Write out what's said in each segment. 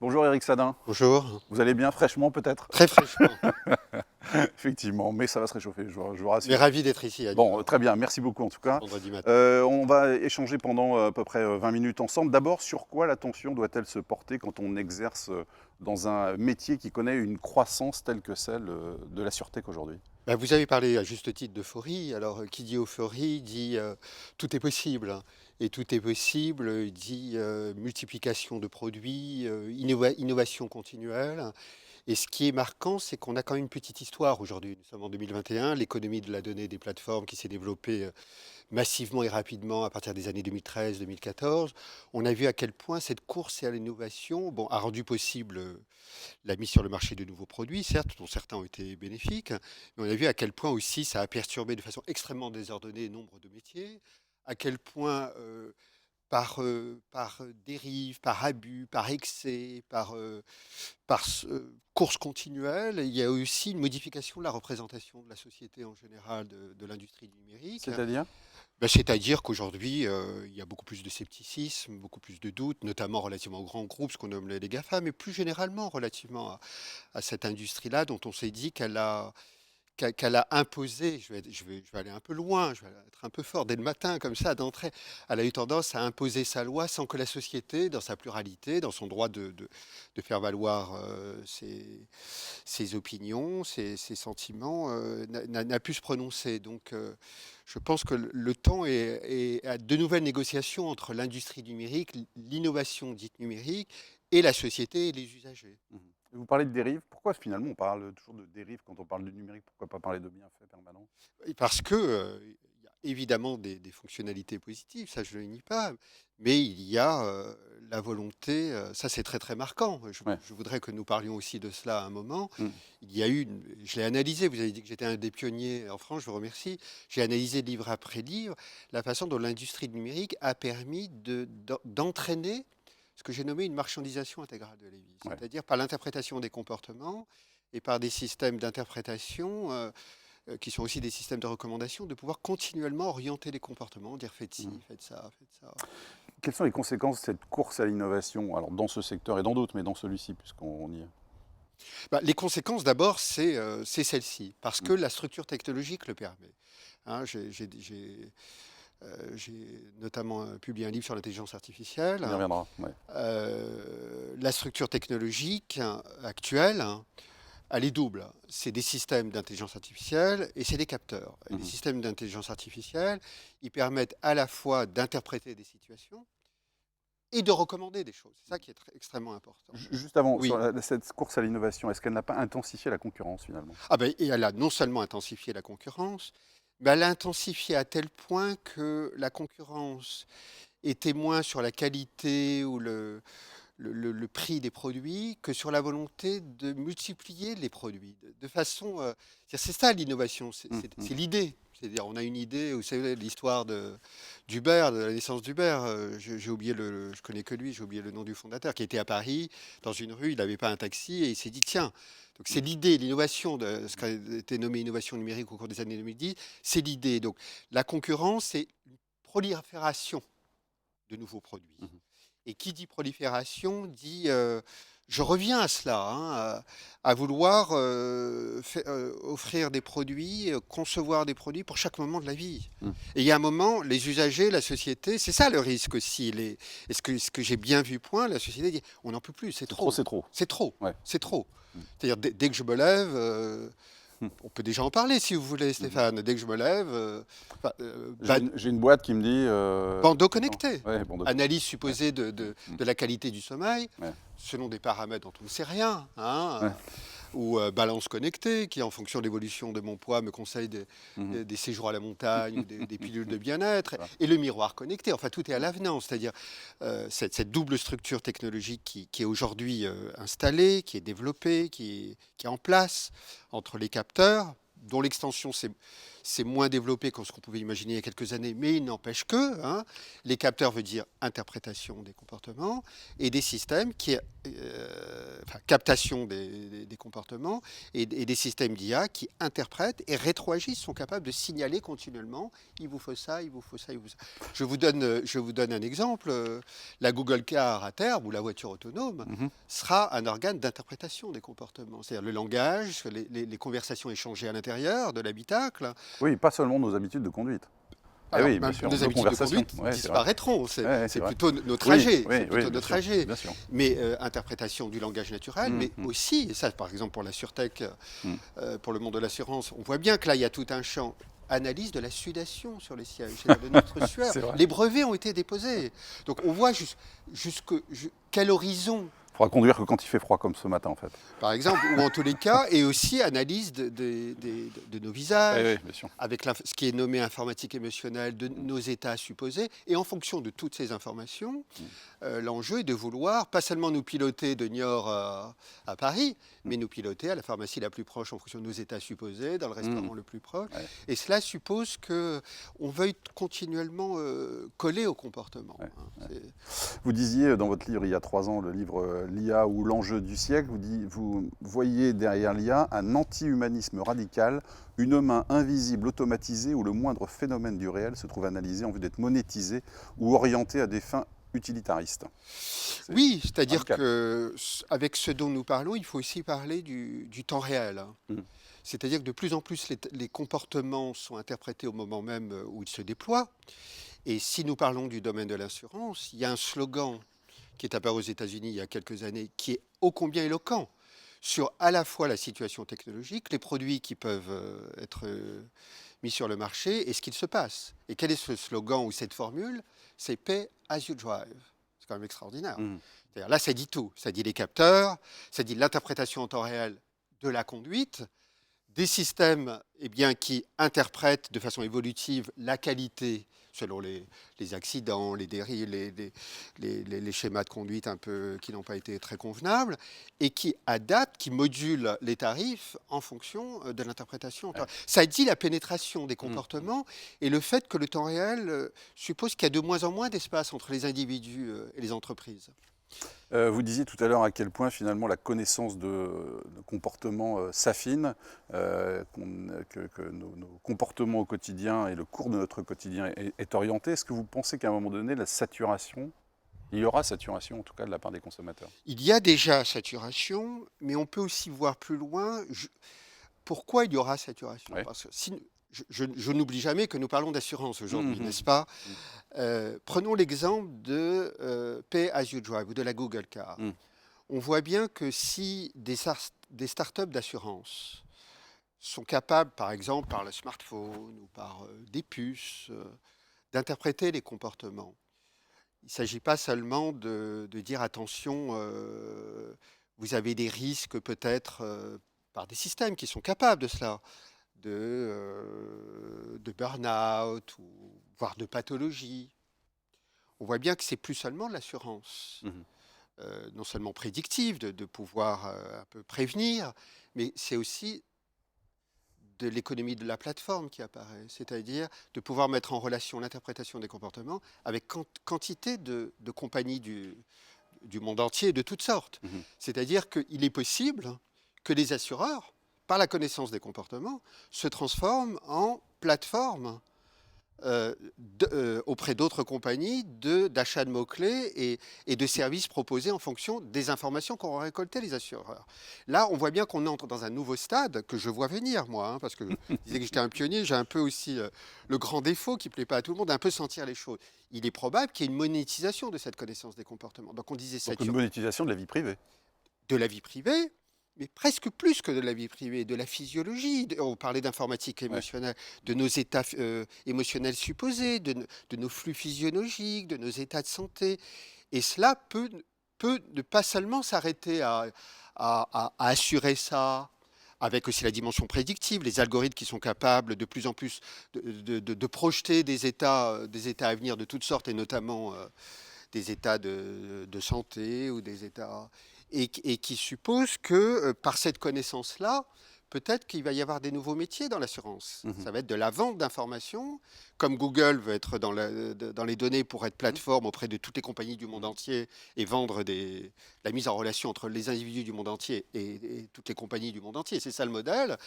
Bonjour Eric Sadin, Bonjour. vous allez bien fraîchement peut-être? Très fraîchement, Effectivement, mais ça va se réchauffer, je vous mais rassure. ravi d'être ici à Bon, Niort, très bien, merci beaucoup en tout cas. vendredi matin. On va échanger pendant à peu près 20 minutes ensemble. D'abord, sur quoi l'attention doit-elle se porter quand on exerce dans un métier qui connaît une croissance telle que celle de la sûreté qu'aujourd'hui? Bah, vous avez parlé à juste titre d'euphorie. Alors, qui dit euphorie dit tout est possible, hein. Et tout est possible dit multiplication de produits, innovation continuelle. Et ce qui est marquant, c'est qu'on a quand même une petite histoire aujourd'hui. Nous sommes en 2021, l'économie de la donnée des plateformes qui s'est développée massivement et rapidement à partir des années 2013-2014. On a vu à quel point cette course à l'innovation a rendu possible la mise sur le marché de nouveaux produits, certes, dont certains ont été bénéfiques, mais on a vu à quel point aussi ça a perturbé de façon extrêmement désordonnée nombre de métiers, à quel point par dérive, par abus, par excès, par course continuelle, il y a aussi une modification de la représentation de la société en général, de l'industrie du numérique. C'est-à-dire? Ben, c'est-à-dire qu'aujourd'hui, il y a beaucoup plus de scepticisme, beaucoup plus de doutes, notamment relativement aux grands groupes, ce qu'on nomme les GAFA, mais plus généralement relativement à cette industrie-là dont on s'est dit qu'elle a imposé, je vais aller un peu loin, je vais être un peu fort dès le matin, comme ça, d'entrée, elle a eu tendance à imposer sa loi sans que la société, dans sa pluralité, dans son droit de faire valoir ses opinions, ses sentiments, n'a pu se prononcer. Donc, je pense que le temps est à de nouvelles négociations entre l'industrie numérique, l'innovation dite numérique, et la société et les usagers. Mhm. Vous parlez de dérive. Pourquoi finalement on parle toujours de dérive quand on parle de numérique? Pourquoi pas parler de bienfaits permanents? Et parce que, il y a évidemment des fonctionnalités positives, ça je ne le nie pas, mais il y a, la volonté, ça c'est très, très marquant. Ouais. Je voudrais que nous parlions aussi de cela à un moment. Mm. Il y a eu je l'ai analysé, vous avez dit que j'étais un des pionniers en France, je vous remercie. J'ai analysé livre après livre, la façon dont l'industrie numérique a permis d'entraîner ce que j'ai nommé une marchandisation intégrale de la vie. Ouais. C'est-à-dire par l'interprétation des comportements et par des systèmes d'interprétation, qui sont aussi des systèmes de recommandation, de pouvoir continuellement orienter les comportements, dire faites ci, Mm. faites ça, faites ça. Quelles sont les conséquences de cette course à l'innovation, alors dans ce secteur et dans d'autres, mais dans celui-ci puisqu'on y est? Bah, les conséquences, d'abord, c'est celle-ci, parce Mm. que la structure technologique le permet. Hein, j'ai notamment publié un livre sur l'intelligence artificielle. On y reviendra. Ouais. La structure technologique actuelle, elle est double. C'est des systèmes d'intelligence artificielle et c'est des capteurs. Et les Mhm. systèmes d'intelligence artificielle, ils permettent à la fois d'interpréter des situations et de recommander des choses. C'est ça qui est extrêmement important. Juste avant, sur Oui. cette course à l'innovation, est-ce qu'elle n'a pas intensifié la concurrence finalement? Ah ben, et elle a non seulement intensifié la concurrence, mais elle a intensifié à tel point que la concurrence était moins sur la qualité ou le prix des produits que sur la volonté de multiplier les produits. De façon. C'est ça l'innovation, Mm, mm. c'est l'idée. C'est-à-dire, on a une idée, vous savez, l'histoire d'Uber, de la naissance d'Uber. J'ai oublié je connais que lui, j'ai oublié le nom du fondateur, qui était à Paris, dans une rue, il n'avait pas un taxi, et il s'est dit, tiens, donc c'est l'idée, l'innovation, de ce qui a été nommé innovation numérique au cours des années 2010, c'est l'idée. Donc la concurrence, c'est une prolifération de nouveaux produits. Mhm. Et qui dit prolifération dit, je reviens à cela, hein, à vouloir offrir des produits, concevoir des produits pour chaque moment de la vie. Mm. Et il y a un moment, les usagers, la société, c'est ça le risque aussi. Et ce que j'ai bien vu point, la société dit, on n'en peut plus, c'est C'est trop, trop. c'est trop. C'est trop, Ouais. c'est trop. Mm. C'est-à-dire, dès que je me lève, Mm. on peut déjà en parler si vous voulez, Mhm. Stéphane. Dès que je me lève, J'ai une boîte qui me dit. bandeau Attends. connecté. Ouais, bandeau connecté. Analyse supposée Mm. de la qualité du sommeil, Ouais. selon des paramètres dont on ne sait rien, hein, Ouais. ou balance connectée, qui en fonction de l'évolution de mon poids me conseille Mhm. des séjours à la montagne ou des pilules de bien-être, Voilà. et le miroir connecté, enfin tout est à l'avenant, c'est-à-dire cette double structure technologique qui est aujourd'hui installée, qui est développée, qui est en place entre les capteurs, dont l'extension c'est moins développé que ce qu'on pouvait imaginer il y a quelques années, mais il n'empêche que, hein, les capteurs veut dire interprétation des comportements, et des systèmes enfin, captation des comportements et des systèmes d'IA qui interprètent et rétroagissent, sont capables de signaler continuellement, il vous faut ça, il vous faut ça, il vous faut ça. Je vous donne un exemple. La Google Car à terme, ou la voiture autonome, Mhm. sera un organe d'interprétation des comportements. C'est-à-dire le langage, les conversations échangées à l'intérieur de l'habitacle. Oui, pas seulement nos habitudes de conduite. Eh Alors, oui, bien même sûr, nos nos habitudes de conversations. conduite Ouais, c'est vrai. disparaîtront. Ouais, c'est C'est vrai. plutôt nos Oui, trajets. oui, C'est oui, plutôt bien nos sûr, trajets. bien sûr. Mais interprétation du langage naturel, mais Mhm. aussi, et ça par exemple pour la sûreté, Mhm. pour le monde de l'assurance, on voit bien que là il y a tout un champ. Analyse de la sudation sur les sièges, c'est-à-dire de notre sueur. C'est vrai. Les brevets ont été déposés. Donc on voit quel horizon, Il faudra conduire que quand il fait froid comme ce matin, en fait. par exemple, ou en tous les cas, et aussi analyse de nos Oui, visages, oui, bien sûr. avec ce qui est nommé informatique émotionnelle, de nos états supposés. Et en fonction de toutes ces informations, l'enjeu est de vouloir pas seulement nous piloter de Niort à Paris, mais nous piloter à la pharmacie la plus proche en fonction de nos états supposés, dans le restaurant le plus proche. Ouais. Et cela suppose qu'on veuille continuellement coller au comportement. Ouais. Hein. Vous disiez dans votre livre il y a 3 ans, le livre L'IA ou l'enjeu du siècle, vous voyez derrière l'IA un anti-humanisme radical, une main invisible automatisée où le moindre phénomène du réel se trouve analysé en vue d'être monétisé ou orienté à des fins utilitaristes. C'est Oui, c'est-à-dire radical. qu'avec ce dont nous parlons, il faut aussi parler du temps réel. Hein. Mm. C'est-à-dire que de plus en plus, les comportements sont interprétés au moment même où ils se déploient. Et si nous parlons du domaine de l'assurance, il y a un slogan qui est apparu aux États-Unis il y a quelques années, qui est ô combien éloquent sur à la fois la situation technologique, les produits qui peuvent être mis sur le marché et ce qu'il se passe. Et quel est ce slogan ou cette formule? C'est Pay as you drive. C'est quand même extraordinaire. Mm. C'est-à-dire, là, ça dit tout. Ça dit les capteurs, ça dit l'interprétation en temps réel de la conduite, des systèmes qui interprètent de façon évolutive la qualité selon les accidents, les dérives, les schémas de conduite un peu qui n'ont pas été très convenables, et qui adaptent, qui modulent les tarifs en fonction de l'interprétation. Ouais. Ça dit la pénétration des Mm. comportements et le fait que le temps réel suppose qu'il y a de moins en moins d'espace entre les individus et les entreprises. Vous disiez tout à l'heure à quel point finalement la connaissance de comportement s'affine, que nos comportements au quotidien et le cours de notre quotidien est orienté. Est-ce que vous pensez qu'à un moment donné, il y aura saturation en tout cas de la part des consommateurs? Il y a déjà saturation, mais on peut aussi voir plus loin. Pourquoi il y aura saturation? Ouais. Parce que je n'oublie jamais que nous parlons d'assurance aujourd'hui, Mhm. n'est-ce pas? Prenons l'exemple de Pay as you drive ou de la Google Car. Mm. On voit bien que si des startups d'assurance sont capables, par exemple par le smartphone ou par des puces, d'interpréter les comportements, il ne s'agit pas seulement de dire attention, vous avez des risques peut-être par des systèmes qui sont capables de cela, de burn-out ou voire de pathologie. On voit bien que c'est plus seulement de l'assurance, Mhm. non seulement prédictive, de pouvoir un peu prévenir, mais c'est aussi de l'économie de la plateforme qui apparaît, c'est-à-dire de pouvoir mettre en relation l'interprétation des comportements avec quantité de compagnies du monde entier, de toutes sortes. Mhm. C'est-à-dire qu'il est possible que les assureurs, par la connaissance des comportements, se transforment en plateforme auprès d'autres compagnies d'achat de mots-clés et de services proposés en fonction des informations qu'auront récoltées les assureurs. Là, on voit bien qu'on entre dans un nouveau stade que je vois venir, moi, hein, parce que je disais que j'étais un pionnier, j'ai un peu aussi le grand défaut qui ne plaît pas à tout le monde, un peu sentir les choses. Il est probable qu'il y ait une monétisation de cette connaissance des comportements. Donc on disait Donc une monétisation de la vie privée. de la vie privée, mais presque plus que de la vie privée, de la physiologie. On parlait d'informatique Ouais. émotionnelle, de nos états émotionnels supposés, de nos flux physiologiques, de nos états de santé. Et cela peut ne pas seulement s'arrêter à assurer ça, avec aussi la dimension prédictive, les algorithmes qui sont capables de plus en plus de projeter des états à venir de toutes sortes, et notamment des états de santé ou des états et qui suppose que par cette connaissance-là, peut-être qu'il va y avoir des nouveaux métiers dans l'assurance. Mhm. Ça va être de la vente d'informations, comme Google veut être dans les données pour être plateforme auprès de toutes les compagnies du monde entier et vendre la mise en relation entre les individus du monde entier et toutes les compagnies du monde entier. C'est ça le modèle.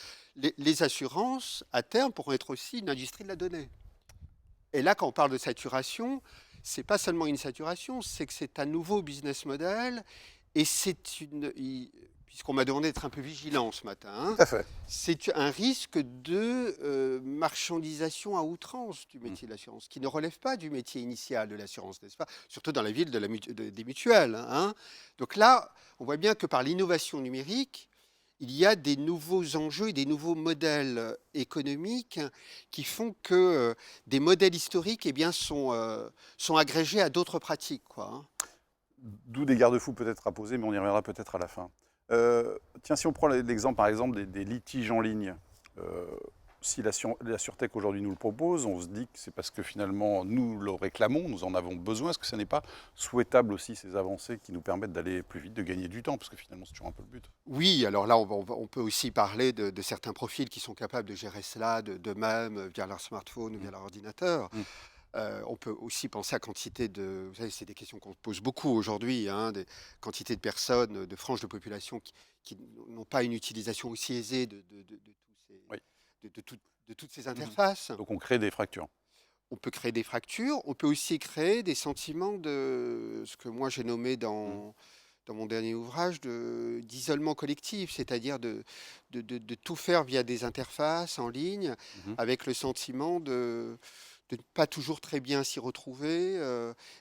Les assurances, à terme, pourront être aussi une industrie de la donnée. Et là, quand on parle de saturation, c'est pas seulement une saturation, c'est que c'est un nouveau business model et puisqu'on m'a demandé d'être un peu vigilant ce matin, hein, Tout à fait. c'est un risque de marchandisation à outrance du métier de l'assurance, qui ne relève pas du métier initial de l'assurance, n'est-ce pas? Surtout dans la ville des mutuelles, hein. Donc là, on voit bien que par l'innovation numérique, il y a des nouveaux enjeux et des nouveaux modèles économiques qui font que des modèles historiques eh bien, sont agrégés à d'autres pratiques, quoi, hein. D'où des garde-fous peut-être à poser, mais on y reviendra peut-être à la fin. Tiens, si on prend l'exemple par exemple des litiges en ligne, euh, si la Sûreté aujourd'hui nous le propose, on se dit que c'est parce que finalement nous le réclamons, nous en avons besoin. Est-ce que ce n'est pas souhaitable aussi ces avancées qui nous permettent d'aller plus vite, de gagner du temps, parce que finalement c'est toujours un peu le but. Oui, alors là, on peut aussi parler de certains profils qui sont capables de gérer cela d'eux-mêmes via leur smartphone ou via Mm. leur ordinateur. Mm. On peut aussi penser à quantité de... Vous savez, c'est des questions qu'on pose beaucoup aujourd'hui, hein, des quantités de personnes, de franges de population qui n'ont pas une utilisation aussi aisée Oui. de toutes ces Mhm. interfaces. Donc on crée des fractures. On peut créer des fractures, on peut aussi créer des sentiments de ce que moi j'ai nommé Mm. dans mon dernier ouvrage d'isolement collectif, c'est-à-dire de tout faire via des interfaces en ligne, Mhm. avec le sentiment de ne pas toujours très bien s'y retrouver.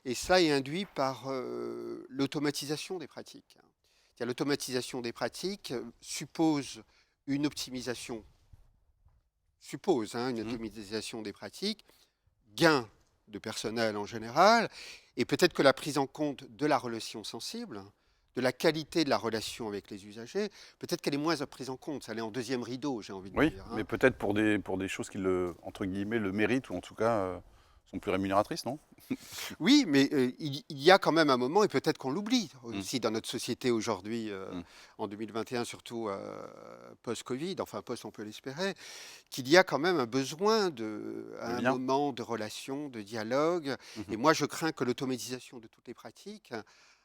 Et ça est induit par l'automatisation des pratiques. C'est-à-dire l'automatisation des pratiques suppose une optimisation, une Mhm. automatisation des pratiques, gain de personnel en général, et peut-être que la prise en compte de la relation sensible, de la qualité de la relation avec les usagers, peut-être qu'elle est moins prise en compte. Ça, elle est en deuxième rideau, j'ai envie de Oui, dire, mais hein. peut-être pour des choses qui entre guillemets, le méritent, ou en tout cas sont plus rémunératrices, non? Oui, mais il y a quand même un moment, et peut-être qu'on l'oublie Mm. aussi dans notre société aujourd'hui, Mm. en 2021, surtout post-Covid, enfin post, on peut l'espérer, qu'il y a quand même un besoin à De un lien. moment de relation, de dialogue. Mhm. Et moi, je crains que l'automatisation de toutes les pratiques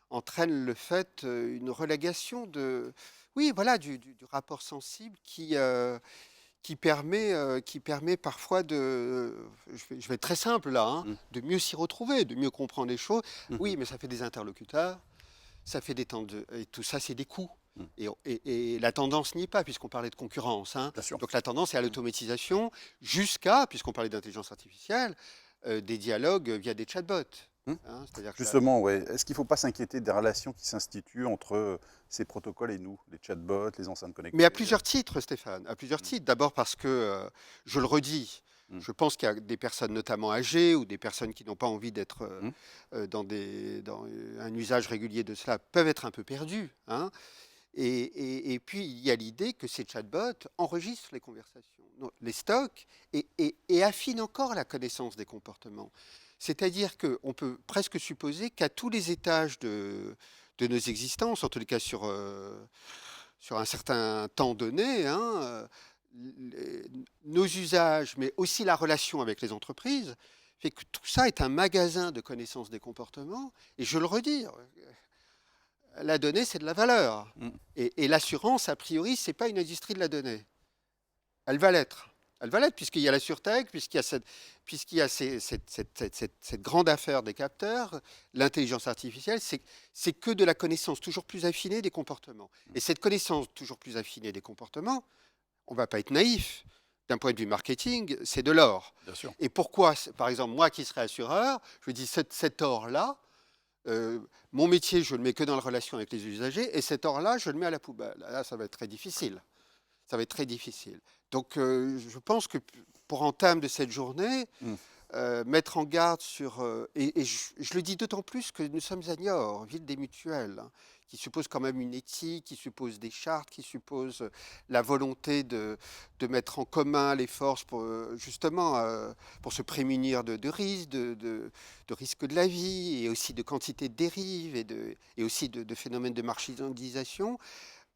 entraîne le fait, une relégation oui, voilà, du rapport sensible qui permet parfois je vais être très simple là, hein, Mm. de mieux s'y retrouver, de mieux comprendre les choses. Mhm. Oui, mais ça fait des interlocuteurs, ça fait des temps et tout ça, c'est des coûts. Mm. Et la tendance n'y est pas, puisqu'on parlait de concurrence, hein. Bien sûr. Donc la tendance est à Mm. l'automatisation jusqu'à, puisqu'on parlait d'intelligence artificielle, des dialogues via des chatbots, Mm. hein. C'est-à-dire que Justement, ouais. Est-ce qu'il ne faut pas s'inquiéter des relations qui s'instituent entre ces protocoles et nous, les chatbots, les enceintes mais à connectées? plusieurs titres, Stéphane, à plusieurs Mm. titres. D'abord parce que, je le redis, Mm. je pense qu'il y a des personnes notamment âgées ou des personnes qui n'ont pas envie d'être Mm. dans un usage régulier de cela, peuvent être un peu perdues, hein. Et puis, il y a l'idée que ces chatbots enregistrent les conversations, non, les stockent et affinent encore la connaissance des comportements. C'est-à-dire qu'on peut presque supposer qu'à tous les étages de nos existences, en tous les cas sur un certain temps donné, hein, nos usages, mais aussi la relation avec les entreprises, fait que tout ça est un magasin de connaissances des comportements. Et je le redis, la donnée, c'est de la valeur. Mm. Et l'assurance, a priori, c'est pas une industrie de la donnée. Elle va l'être. Elle va l'être puisqu'il y a la sûreté, puisqu'il y a cette grande affaire des capteurs, l'intelligence artificielle, c'est que de la connaissance toujours plus affinée des comportements. Et cette connaissance toujours plus affinée des comportements, on ne va pas être naïf. D'un point de vue marketing, c'est de l'or. Bien sûr. Et pourquoi, par exemple, moi qui serais assureur, je dis cet or-là, mon métier, je ne le mets que dans la relation avec les usagers, et cet or-là, je le mets à la poubelle. Là, ça va être très difficile. Ça va être très difficile. Donc, je pense que pour entame de cette journée, Mm. mettre en garde sur... et je le dis d'autant plus que nous sommes à Niort, ville des mutuelles, hein, qui suppose quand même une éthique, qui suppose des chartes, qui suppose la volonté de mettre en commun les forces pour, justement, pour se prémunir de risques, de risques de la vie, et aussi de quantité de dérives, et aussi de phénomènes de marchandisation.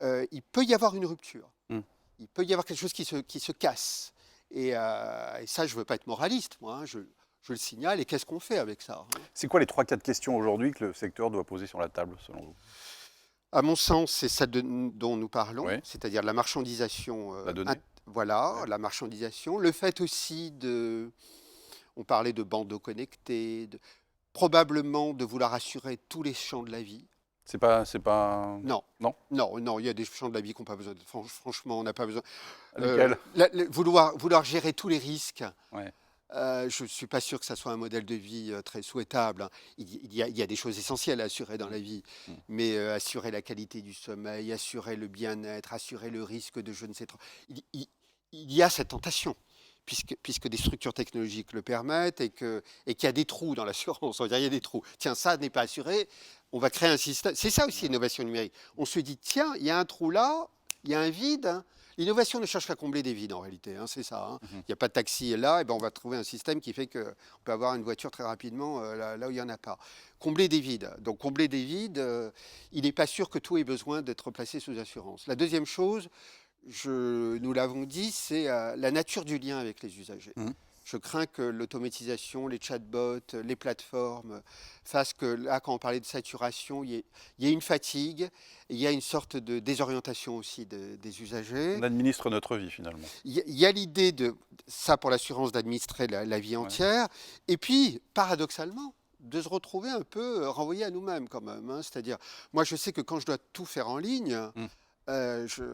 Il peut y avoir une rupture. Mm. il peut y avoir quelque chose qui se casse. Et ça, je ne veux pas être moraliste, moi, hein, je le signale. Et qu'est-ce qu'on fait avec ça, hein? C'est quoi les 3-4 questions aujourd'hui que le secteur doit poser sur la table, selon vous? À mon sens, c'est celle dont nous parlons, Oui, c'est-à-dire la marchandisation. la donnée. Voilà, Ouais. la marchandisation. Le fait aussi on parlait de bandeaux connectés, probablement de vouloir assurer tous les champs de la vie. C'est pas... Non, Non. non, non, il y a des champs de la vie qui n'ont pas besoin franchement, on n'a pas besoin. Lesquels? Vouloir gérer tous les risques. Ouais. Je ne suis pas sûr que ça soit un modèle de vie très souhaitable, hein. Il y a des choses essentielles à assurer dans la vie, Mm. mais assurer la qualité du sommeil, assurer le bien-être, assurer le risque de je ne sais trop. Il y a cette tentation, puisque des structures technologiques le permettent et qu'il y a des trous dans l'assurance. On va dire, il y a des trous. Tiens, ça n'est pas assuré, on va créer un système. C'est ça aussi l'innovation numérique. On se dit, tiens, il y a un trou là, il y a un vide, hein. L'innovation ne cherche qu'à combler des vides en réalité, hein, c'est ça, hein. Il n'y a pas de taxi là, et ben on va trouver un système qui fait qu'on peut avoir une voiture très rapidement là où il n'y en a pas. Combler des vides. Donc combler des vides, il n'est pas sûr que tout ait besoin d'être placé sous assurance. La deuxième chose, nous l'avons dit, c'est la nature du lien avec les usagers. Mhm. Je crains que l'automatisation, les chatbots, les plateformes fassent que là, quand on parlait de saturation, il y ait une fatigue, il y a une sorte de désorientation aussi des usagers. On administre notre vie, finalement. Il y a l'idée de ça pour l'assurance d'administrer la vie Ouais. entière, et puis paradoxalement de se retrouver un peu renvoyé à nous-mêmes quand même, hein. C'est-à-dire, moi je sais que quand je dois tout faire en ligne, Mm.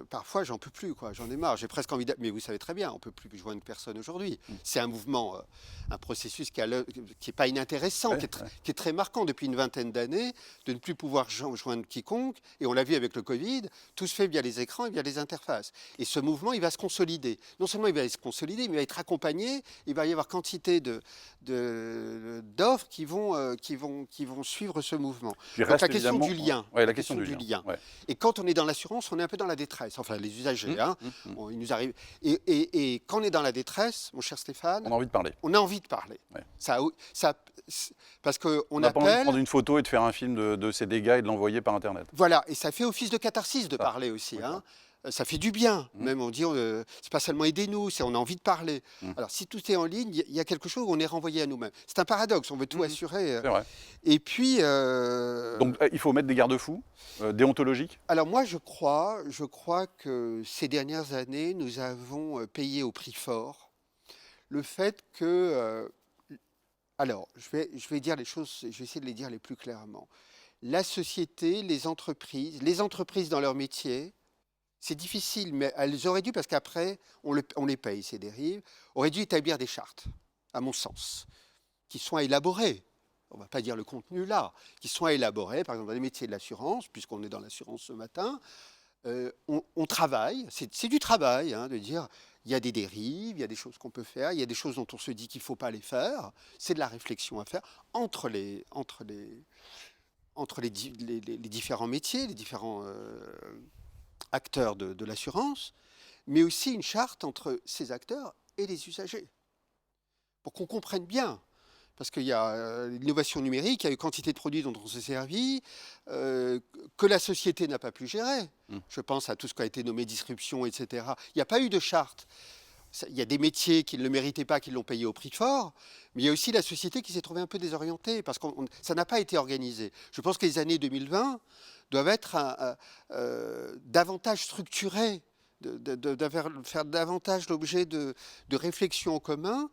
parfois j'en peux plus, quoi, j'en ai marre, j'ai presque envie mais vous savez très bien, on peut plus joindre personne aujourd'hui. Mm. C'est un mouvement, un processus qui est pas inintéressant, Ouais, qui ouais. est très marquant depuis une vingtaine d'années, de ne plus pouvoir joindre quiconque, et on l'a vu avec le Covid, tout se fait via les écrans et via les interfaces. Et ce mouvement, il va se consolider. Non seulement il va se consolider, mais il va être accompagné, il va y avoir quantité d'offres qui vont suivre ce mouvement. Il Donc reste la question évidemment... du lien. Ouais, la question du lien. Ouais. Et quand on est dans l'assurance, on est un peu dans la détresse, enfin les usagers, Mm, hein. mm, mm. Bon, il nous arrive. Et quand on est dans la détresse, mon cher Stéphane, On a envie de parler. on a envie de parler. Ouais. Parce qu'on On n'a pas envie de appelle, prendre une photo et de faire un film de ces dégâts et de l'envoyer par Internet. voilà, et ça fait office de catharsis de Ça, parler aussi, d'accord. hein. Ça fait du bien, Mhm. même on dit, c'est pas seulement aidez-nous, c'est on a envie de parler. Mhm. Alors si tout est en ligne, il y a quelque chose où on est renvoyé à nous-mêmes. C'est un paradoxe, on veut tout Mhm. assurer. C'est vrai. Et puis, Donc il faut mettre des garde-fous déontologiques. alors moi je crois que ces dernières années, nous avons payé au prix fort le fait que, alors je vais dire les choses, je vais essayer de les dire les plus clairement. La société, les entreprises dans leur métier, c'est difficile, mais elles auraient dû, parce qu'après, on les paye, ces dérives, auraient dû établir des chartes, à mon sens, qui soient élaborées. On ne va pas dire le contenu là, qui soient élaborées, par exemple dans les métiers de l'assurance, puisqu'on est dans l'assurance ce matin, on travaille, c'est du travail, hein, de dire il y a des dérives, il y a des choses qu'on peut faire, il y a des choses dont on se dit qu'il ne faut pas les faire, c'est de la réflexion à faire entre les différents métiers, les différents acteurs de l'assurance, mais aussi une charte entre ces acteurs et les usagers, pour qu'on comprenne bien. Parce qu'il y a l'innovation numérique, il y a une quantité de produits dont on s'est servi, que la société n'a pas pu gérer. Je pense à tout ce qui a été nommé disruption, etc. Il n'y a pas eu de charte. Il y a des métiers qui ne le méritaient pas, qui l'ont payé au prix fort, mais il y a aussi la société qui s'est trouvée un peu désorientée, parce que ça n'a pas été organisé. Je pense que les années 2020 doivent être davantage structurées, faire davantage l'objet de réflexions en commun,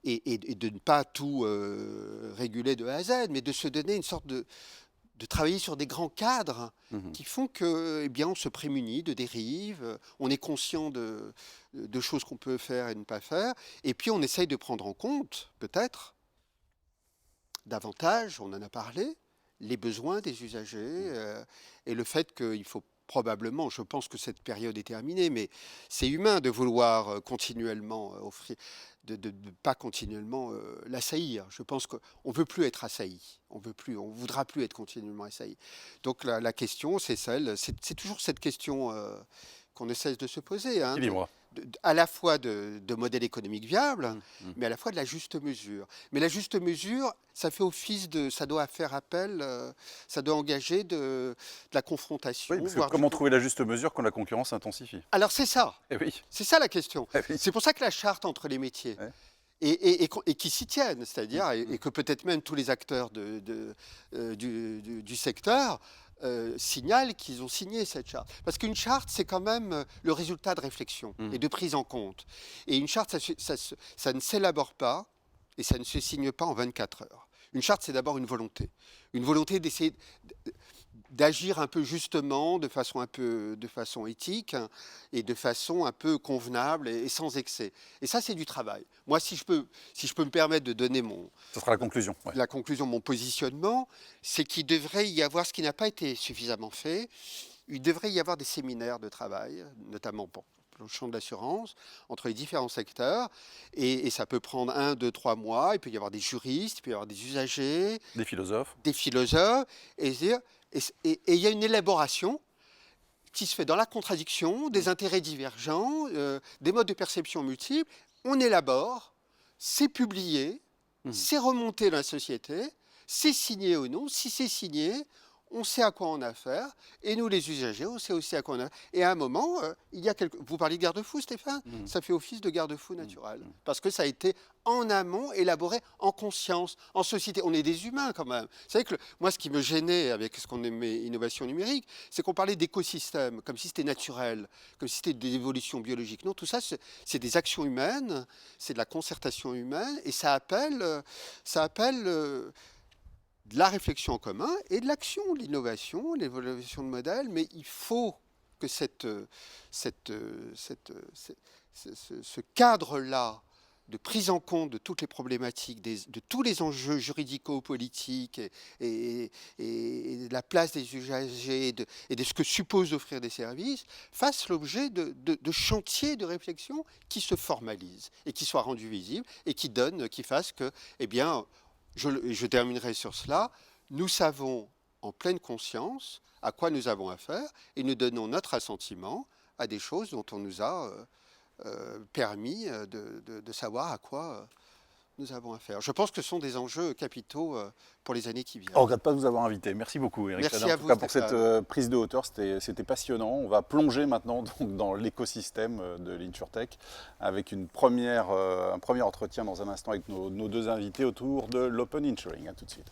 et de ne pas tout réguler de A à Z, mais de se donner une sorte de travailler sur des grands cadres qui font que, eh bien, on se prémunit de dérives, on est conscient de choses qu'on peut faire et ne pas faire, et puis on essaye de prendre en compte, peut-être, davantage, on en a parlé, les besoins des usagers, et le fait qu'il faut probablement, je pense que cette période est terminée, mais c'est humain de vouloir continuellement offrir, de ne pas continuellement l'assaillir. Je pense qu'on ne veut plus être assailli, on voudra plus être continuellement assailli. Donc la question, c'est toujours cette question qu'on ne cesse de se poser, hein, Équilibre. à la fois de modèle économique viable, Mmh. mais à la fois de la juste mesure. Mais la juste mesure, ça fait office ça doit faire appel, ça doit engager de la confrontation, Oui, parce que voire comment trouver la juste mesure quand la concurrence s'intensifie? Alors Eh oui, c'est ça la question. eh oui. C'est pour ça que la charte entre les métiers, Ouais. et qui s'y tiennent, Mmh, c'est-à-dire, mmh. et que peut-être même tous les acteurs du secteur signalent qu'ils ont signé cette charte. Parce qu'une charte, c'est quand même le résultat de réflexion et Mmh. de prise en compte. Et une charte, ça ne s'élabore pas et ça ne se signe pas en 24 heures. Une charte, c'est d'abord une volonté d'essayer d'agir un peu justement, de façon éthique, hein, et de façon un peu convenable et sans excès. Et ça, c'est du travail. Moi, si je peux me permettre de donner Ce sera la conclusion. Ouais. la conclusion, mon positionnement, c'est qu'il devrait y avoir ce qui n'a pas été suffisamment fait. Il devrait y avoir des séminaires de travail, notamment pour le champ de l'assurance, entre les différents secteurs. Et ça peut prendre 1, 2, 3 mois. Il peut y avoir des juristes, il peut y avoir des usagers, Des philosophes. des philosophes. Et il y a une élaboration qui se fait dans la contradiction, des intérêts divergents, des modes de perception multiples. On élabore, c'est publié, Mmh. c'est remonté dans la société, c'est signé ou non. Si c'est signé, on sait à quoi on a affaire. Et nous, les usagers, on sait aussi à quoi on a affaire. Et à un moment, vous parlez de garde-fou, Stéphane? Mmh. Ça fait office de garde-fou naturel. Mmh. Parce que ça a été en amont, élaboré en conscience, en société. On est des humains quand même. Vous savez que moi, ce qui me gênait avec ce qu'on aimait innovation numérique, c'est qu'on parlait d'écosystème, comme si c'était naturel, comme si c'était des évolutions biologiques. Non, tout ça, c'est des actions humaines, c'est de la concertation humaine, et ça appelle de la réflexion en commun et de l'action, de l'innovation, de l'évaluation de modèles, mais il faut que ce cadre-là de prise en compte de toutes les problématiques, de tous les enjeux juridico-politiques et de la place des usagers et de ce que suppose d'offrir des services, fasse l'objet de chantiers de réflexion qui se formalisent et qui soient rendus visibles et qui fassent que, eh bien, je terminerai sur cela, nous savons en pleine conscience à quoi nous avons affaire et nous donnons notre assentiment à des choses dont on nous a permis de savoir à quoi nous avons affaire. Je pense que ce sont des enjeux capitaux pour les années qui viennent. On ne regrette pas de vous avoir invité. Merci beaucoup, Eric Merci Sadin, à en tout vous, cas pour cette Stéphane. prise de hauteur. C'était passionnant. On va plonger maintenant donc, dans l'écosystème de l'InsurTech avec un premier entretien dans un instant avec nos deux invités autour de l'Open Insuring. À tout de suite.